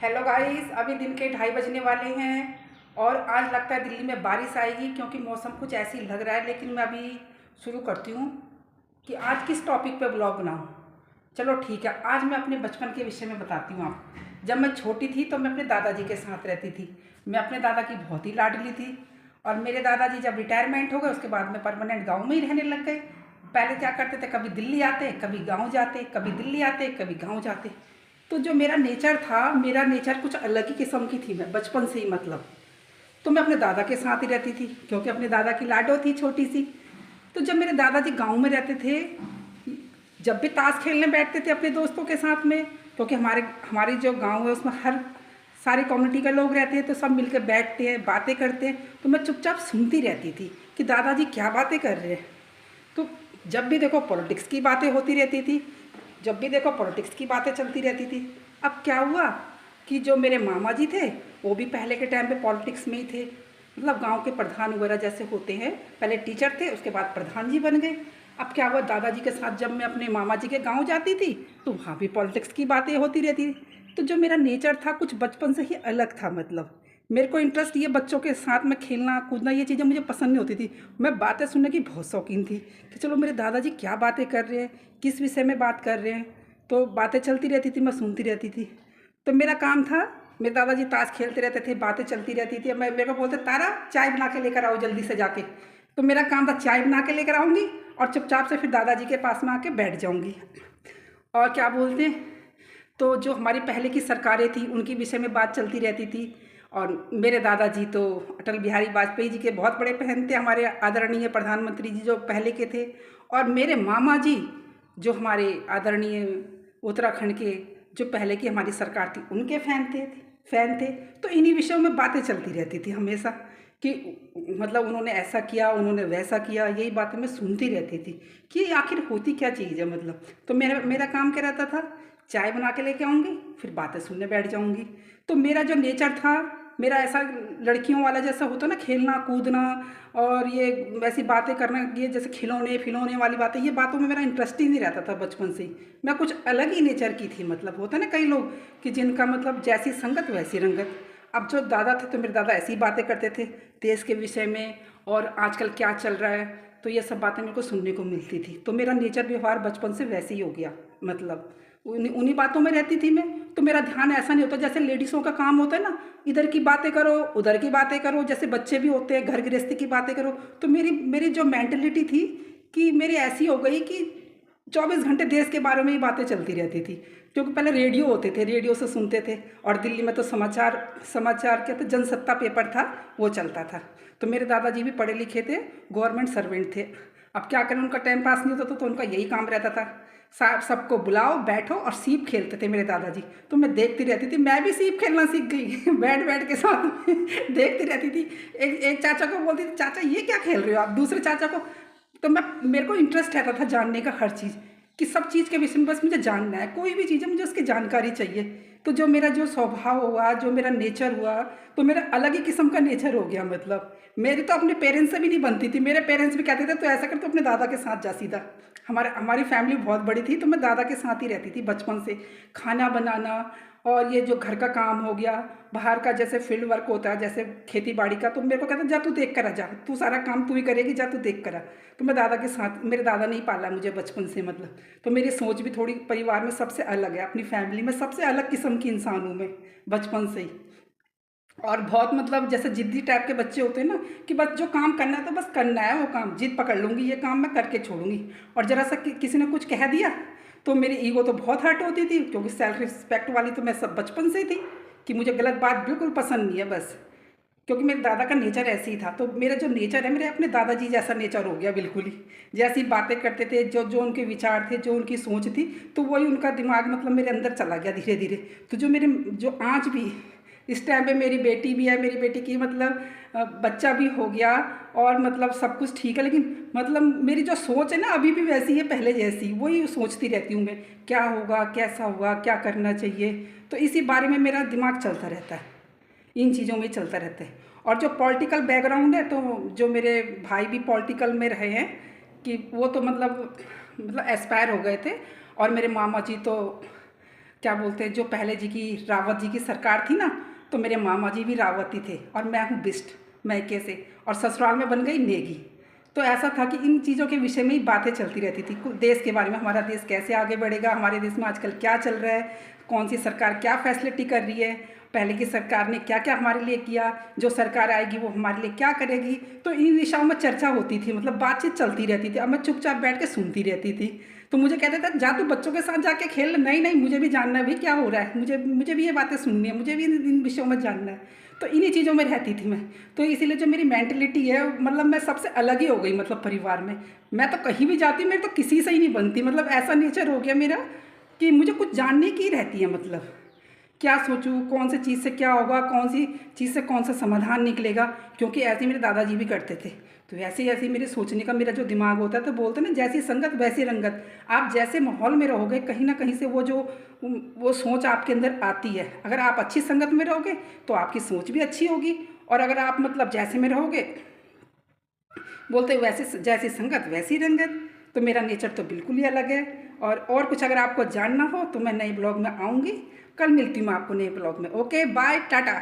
Hello guys, अभी दिन के 2:30 बजने वाले हैं और आज लगता है दिल्ली में बारिश आएगी क्योंकि मौसम कुछ ऐसे ही लग रहा है। लेकिन मैं अभी शुरू करती हूँ कि आज किस टॉपिक पे ब्लॉग बनाऊँ। चलो ठीक है, आज मैं अपने बचपन के विषय में बताती हूँ आप। जब मैं छोटी थी तो मैं अपने दादाजी के साथ रहती थी। मैं अपने दादा की बहुत ही लाडली थी। और मेरे दादाजी जब रिटायरमेंट हो गए उसके बाद में परमानेंट गाँव में ही रहने लग गए। पहले क्या करते थे, कभी दिल्ली आते, कभी गाँव जाते, कभी दिल्ली आते, कभी गाँव जाते। तो जो मेरा नेचर था, मेरा नेचर कुछ अलग ही किस्म की थी। मैं बचपन से ही मतलब तो मैं अपने दादा के साथ ही रहती थी क्योंकि अपने दादा की लाडो थी छोटी सी। तो जब मेरे दादाजी गांव में रहते थे, जब भी ताश खेलने बैठते थे अपने दोस्तों के साथ में, क्योंकि हमारी जो गांव है उसमें हर सारी कम्युनिटी के लोग रहते हैं, तो सब मिलकर बैठते हैं, बातें करते हैं। तो मैं चुपचाप सुनती रहती थी कि दादाजी क्या बातें कर रहे हैं। तो जब भी देखो पॉलिटिक्स की बातें होती रहती थी, जब भी देखो पॉलिटिक्स की बातें चलती रहती थी। अब क्या हुआ कि जो मेरे मामा जी थे वो भी पहले के टाइम पे पॉलिटिक्स में ही थे। मतलब गांव के प्रधान वगैरह जैसे होते हैं, पहले टीचर थे उसके बाद प्रधान जी बन गए। अब क्या हुआ, दादाजी के साथ जब मैं अपने मामा जी के गांव जाती थी तो वहाँ भी पॉलिटिक्स की बातें होती रहती थी। तो जो मेरा नेचर था कुछ बचपन से ही अलग था। मतलब मेरे को इंटरेस्ट ये बच्चों के साथ में खेलना कूदना, ये चीज़ें मुझे पसंद नहीं होती थी। मैं बातें सुनने की बहुत शौकीन थी कि चलो मेरे दादाजी क्या बातें कर रहे हैं, किस विषय में बात कर रहे हैं। तो बातें चलती रहती थी, मैं सुनती रहती थी। तो मेरा काम था, मेरे दादाजी ताश खेलते रहते थे, बातें चलती रहती थी। मैं मेरे को बोलते, तारा चाय बना के लेकर आओ जल्दी से जाके। तो मेरा काम था चाय बना के लेकर आऊँगी और चुपचाप से फिर दादाजी के पास में आके बैठ जाऊँगी। और क्या बोलते हैं, तो जो हमारी पहले की सरकारें थी उनके विषय में बात चलती रहती थी। और मेरे दादाजी तो अटल बिहारी वाजपेयी जी के बहुत बड़े फैन थे, हमारे आदरणीय प्रधानमंत्री जी जो पहले के थे। और मेरे मामा जी जो हमारे आदरणीय उत्तराखंड के जो पहले की हमारी सरकार थी उनके फैन थे। तो इन्हीं विषयों में बातें चलती रहती थी हमेशा कि मतलब उन्होंने ऐसा किया, उन्होंने वैसा किया। यही बातें मैं सुनती रहती थी कि ये आखिर होती क्या चीज़ है मतलब। तो मेरा मेरा काम क्या रहता था, चाय बना के लेके आऊँगी, फिर बातें सुनने बैठ जाऊँगी। तो मेरा जो नेचर था, मेरा ऐसा लड़कियों वाला जैसा होता ना, खेलना कूदना और ये वैसी बातें करना, ये जैसे खिलौने फिलौने वाली बातें, ये बातों में मेरा इंटरेस्ट ही नहीं रहता था बचपन से ही। मैं कुछ अलग ही नेचर की थी। मतलब होता है ना कई लोग कि जिनका मतलब जैसी संगत वैसी रंगत। अब जो दादा थे तो मेरे दादा ऐसी बातें करते थे देश के विषय में और आजकल क्या चल रहा है। तो ये सब बातें मेरे को सुनने को मिलती थी। तो मेरा नेचर व्यवहार बचपन से वैसे ही हो गया। मतलब उन्हीं उन्हीं बातों में रहती थी मैं। तो मेरा ध्यान ऐसा नहीं होता जैसे लेडीज़ों का काम होता है ना, इधर की बातें करो उधर की बातें करो, जैसे बच्चे भी होते हैं घर गृहस्थी की बातें करो। तो मेरी मेरी जो मेंटलिटी थी कि मेरी ऐसी हो गई कि 24 घंटे देश के बारे में ही बातें चलती रहती थी। क्योंकि पहले रेडियो होते थे, रेडियो से सुनते थे। और दिल्ली में तो समाचार समाचार क्या थे, जनसत्ता पेपर था, वो चलता था। तो मेरे दादाजी भी पढ़े लिखे थे, गवर्नमेंट सर्वेंट थे। अब क्या करें, उनका टाइम पास नहीं होता तो उनका यही काम रहता था, सबको बुलाओ बैठो। और सीप खेलते थे मेरे दादाजी। तो मैं देखती रहती थी, मैं भी सीप खेलना सीख गई बैठ बैठ के साथ में देखती रहती थी। एक एक चाचा को बोलती थी, चाचा ये क्या खेल रहे हो आप, दूसरे चाचा को। तो मैं मेरे को इंटरेस्ट रहता था जानने का हर चीज़, कि सब चीज़ के विषय में बस मुझे जानना है। कोई भी चीज़ है मुझे उसकी जानकारी चाहिए। तो जो मेरा जो स्वभाव हुआ, जो मेरा नेचर हुआ, तो मेरा अलग ही किस्म का नेचर हो गया। मतलब मेरी तो अपने पेरेंट्स से भी नहीं बनती थी। मेरे पेरेंट्स भी कहते थे तो ऐसा कर, तो अपने दादा के साथ जा सीधा। हमारी फैमिली बहुत बड़ी थी तो मैं दादा के साथ ही रहती थी बचपन से। खाना बनाना और ये जो घर का काम हो गया, बाहर का जैसे फील्ड वर्क होता है जैसे खेती बाड़ी का, तो मेरे को कहता जा तू देख कर आ, जा तू सारा काम तू ही करेगी, जा तू देख कर आ। तो मैं दादा के साथ, मेरे दादा ने ही पाला मुझे बचपन से। मतलब तो मेरी सोच भी थोड़ी परिवार में सबसे अलग है, अपनी फैमिली में सबसे अलग किस्म की इंसान हूँ मैं बचपन से ही। और बहुत मतलब जैसे जिद्दी टाइप के बच्चे होते हैं ना, कि बस जो काम करना है तो बस करना है, वो काम जिद पकड़ लूँगी, ये काम मैं करके छोड़ूंगी। और ज़रा सा किसी ने कुछ कह दिया तो मेरी ईगो तो बहुत हर्ट होती थी, क्योंकि सेल्फ रिस्पेक्ट वाली तो मैं सब बचपन से ही थी कि मुझे गलत बात बिल्कुल पसंद नहीं है बस। क्योंकि मेरे दादा का नेचर ऐसे ही था। तो मेरा जो नेचर है, मेरे अपने दादाजी जैसा नेचर हो गया बिल्कुल ही। जैसी बातें करते थे, जो जो उनके विचार थे, जो उनकी सोच थी, तो वही उनका दिमाग मतलब मेरे अंदर चला गया धीरे धीरे। तो जो मेरे जो आज भी इस टाइम पे मेरी बेटी भी है, मेरी बेटी की मतलब बच्चा भी हो गया और मतलब सब कुछ ठीक है। लेकिन मतलब मेरी जो सोच है ना अभी भी वैसी है, पहले जैसी वही सोचती रहती हूँ मैं, क्या होगा कैसा होगा क्या करना चाहिए। तो इसी बारे में मेरा दिमाग चलता रहता है, इन चीज़ों में चलता रहता है। और जो पॉलिटिकल बैकग्राउंड है, तो जो मेरे भाई भी पॉलिटिकल में रहे हैं, कि वो तो मतलब एस्पायर हो गए थे। और मेरे मामा जी तो क्या बोलते हैं, जो पहले जी की रावत जी की सरकार थी ना, तो मेरे मामा जी भी रावती थे और मैं हूँ बिस्ट मैके से, और ससुराल में बन गई नेगी। तो ऐसा था कि इन चीज़ों के विषय में ही बातें चलती रहती थी, देश के बारे में, हमारा देश कैसे आगे बढ़ेगा, हमारे देश में आजकल क्या चल रहा है, कौन सी सरकार क्या फैसिलिटी कर रही है, पहले की सरकार ने क्या क्या हमारे लिए किया, जो सरकार आएगी वो हमारे लिए क्या करेगी। तो इन दिशाओं में चर्चा होती थी, मतलब बातचीत चलती रहती थी। अब मैं चुपचाप बैठ के सुनती रहती थी। तो मुझे कहते थे जा तू बच्चों के साथ जाके खेल। नहीं नहीं, मुझे भी जानना है भाई क्या हो रहा है, मुझे भी ये बातें सुननी है, मुझे भी इन विषयों में जानना है। तो इन्हीं चीज़ों में रहती थी मैं। तो इसीलिए जो मेरी मेंटलिटी है, मतलब मैं सबसे अलग ही हो गई, मतलब परिवार में। मैं तो कहीं भी जाती हूँ, मेरी तो किसी से ही नहीं बनती, मतलब ऐसा नेचर हो गया मेरा कि मुझे कुछ जानने की रहती है, मतलब क्या सोचूं, कौन सी चीज़ से क्या होगा, कौन सी चीज़ से कौन सा समाधान निकलेगा। क्योंकि ऐसे ही मेरे दादाजी भी करते थे। तो ऐसे ही ऐसे मेरे सोचने का मेरा जो दिमाग होता है, तो बोलते ना जैसी संगत वैसी रंगत। आप जैसे माहौल में रहोगे, कहीं ना कहीं से वो सोच आपके अंदर आती है। अगर आप अच्छी संगत में रहोगे तो आपकी सोच भी अच्छी होगी, और अगर आप मतलब जैसे में रहोगे, बोलते वैसे जैसी संगत वैसी रंगत। तो मेरा नेचर तो बिल्कुल ही अलग है। और कुछ अगर आपको जानना हो तो मैं नए ब्लॉग में आऊँगी। कल मिलती हूँ आपको नए ब्लॉग में। Okay bye Tata.